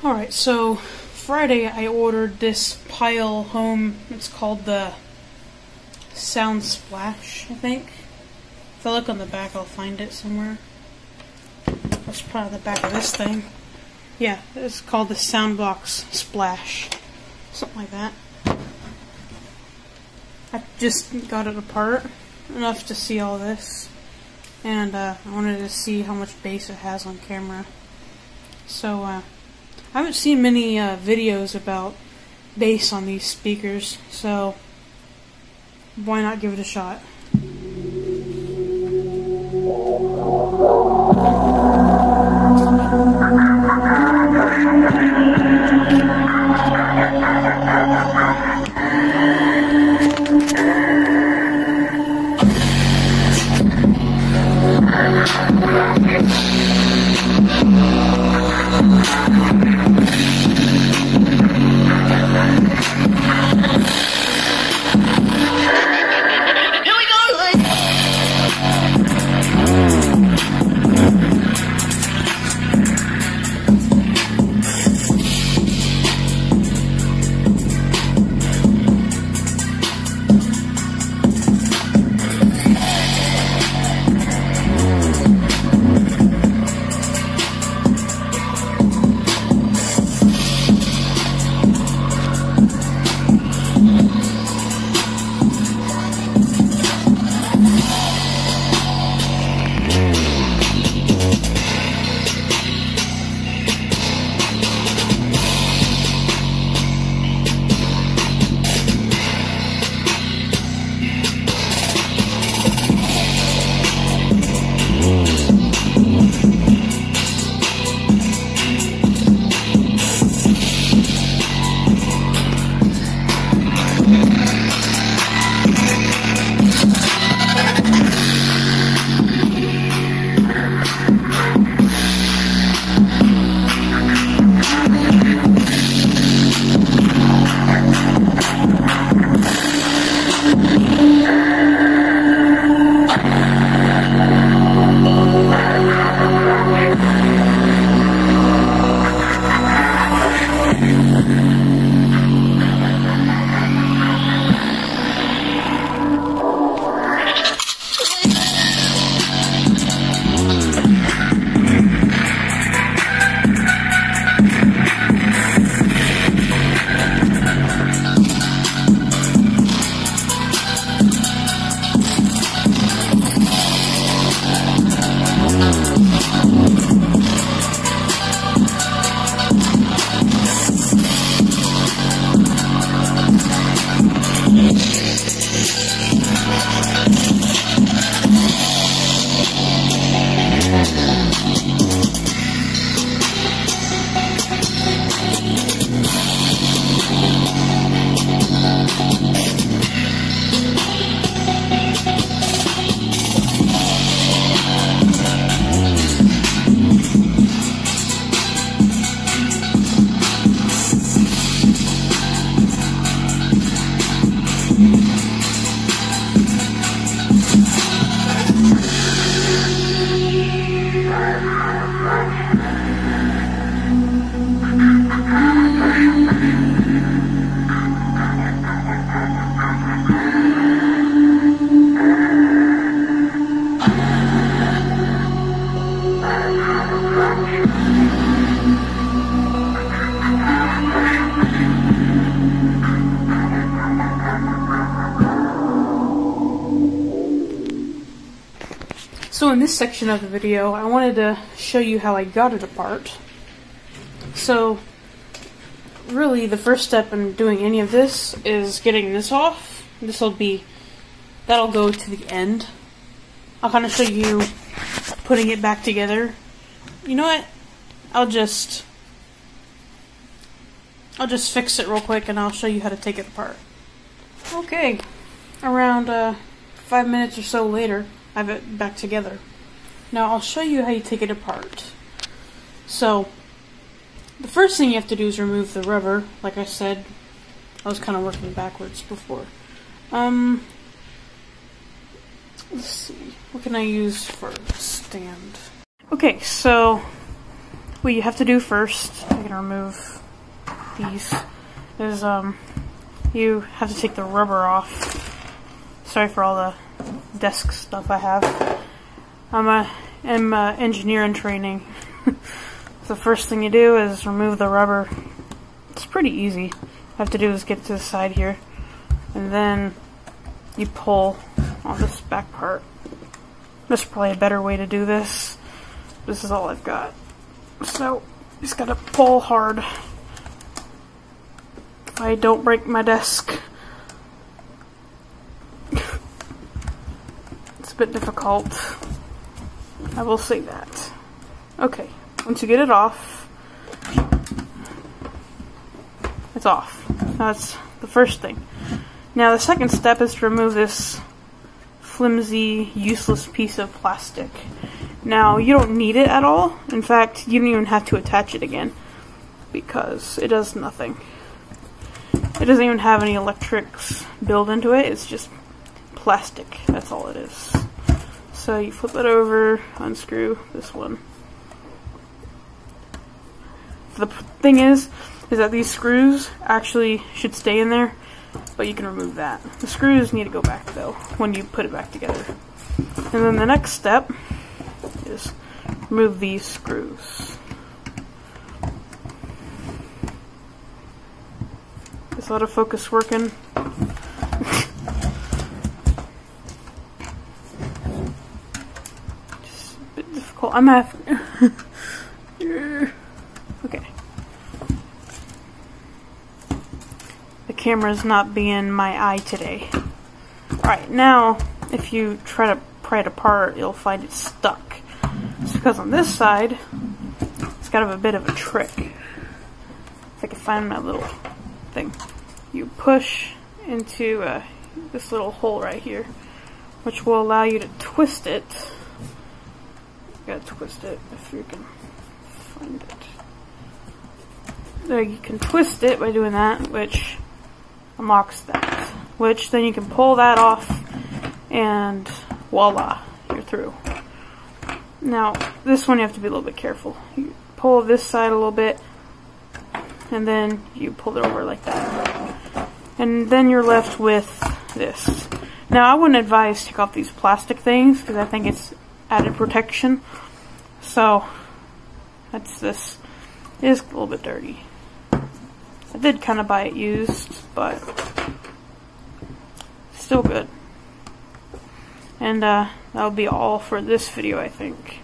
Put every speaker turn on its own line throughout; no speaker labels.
Alright, so Friday I ordered this Pyle home. It's called the Sound Splash, I think. If I look on the back, I'll find it somewhere. That's probably the back of this thing. Yeah, it's called the Soundbox Splash. Something like that. I just got it apart enough to see all this. And I wanted to see how much bass it has on camera. So, I haven't seen many videos about bass on these speakers, so why not give it a shot? So in this section of the video, I wanted to show you how I got it apart. So really the first step in doing any of this is getting this off. That'll go to the end. I'll kind of show you putting it back together. You know what? I'll just fix it real quick and I'll show you how to take it apart. Okay, around 5 minutes or so later, I have it back together. Now I'll show you how you take it apart. So the first thing you have to do is remove the rubber. Like I said, I was kind of working backwards before. Let's see, what can I use for a stand? Okay, so what you have to do first, I'm gonna remove these, is you have to take the rubber off. Sorry for all the desk stuff I have. I'm a engineer in training. The first thing you do is remove the rubber. It's pretty easy. All you have to do is get to the side here, and then you pull on this back part. There's probably a better way to do this. This is all I've got. So, just gotta pull hard. If I don't break my desk. It's a bit difficult. I will say that. Okay, once you get it off, it's off. That's the first thing. Now the second step is to remove this flimsy, useless piece of plastic. Now, you don't need it at all. In fact, you don't even have to attach it again, because it does nothing. It doesn't even have any electrics built into it. It's just plastic. That's all it is. So you flip it over, unscrew this one. The thing is that these screws actually should stay in there, but you can remove that. The screws need to go back though when you put it back together. And then the next step is remove these screws. Is autofocus working? Just a bit difficult. I'm having okay. The camera's not being my eye today. Alright, now if you try to pry it apart, you'll find it stuck. It's because on this side, it's got a bit of a trick. If I can find my little thing. You push into this little hole right here, which will allow you to twist it. You gotta twist it if you can find it. There, you can twist it by doing that, which unlocks that. Which then you can pull that off, and voila, you're through. Now, this one you have to be a little bit careful. You pull this side a little bit, and then you pull it over like that. And then you're left with this. Now, I wouldn't advise take off these plastic things, because I think it's added protection. So, that's this. It is a little bit dirty. I did kind of buy it used, but still good. And that'll be all for this video, I think.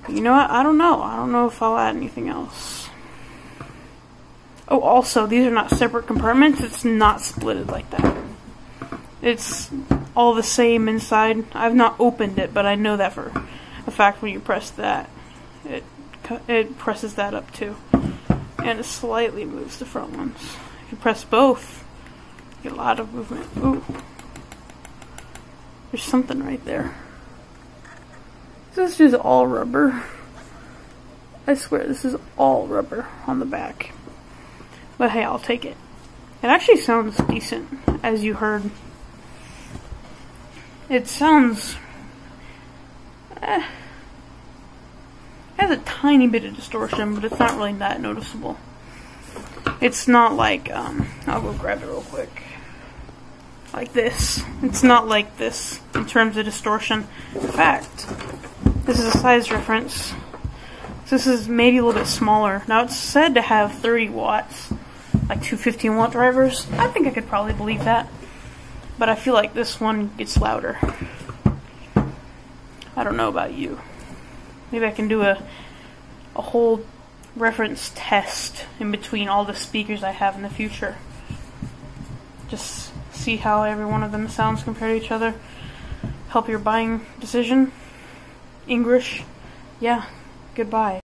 But you know what? I don't know. I don't know if I'll add anything else. Oh, also, these are not separate compartments. It's not splitted like that. It's all the same inside. I've not opened it, but I know that for a fact when you press that, it presses that up too. And it slightly moves the front ones. If you press both, you get a lot of movement. Ooh. There's something right there. This is all rubber. I swear this is all rubber on the back. But hey, I'll take it. It actually sounds decent, as you heard. It sounds... it has a tiny bit of distortion, but it's not really that noticeable. It's not like, I'll go grab it real quick. Like this. It's not like this in terms of distortion. In fact, this is a size reference. This is maybe a little bit smaller. Now it's said to have 30 watts, like 215 watt drivers. I think I could probably believe that. But I feel like this one gets louder. I don't know about you. Maybe I can do a whole reference test in between all the speakers I have in the future. Just see how every one of them sounds compared to each other. Help your buying decision. English. Yeah. Goodbye.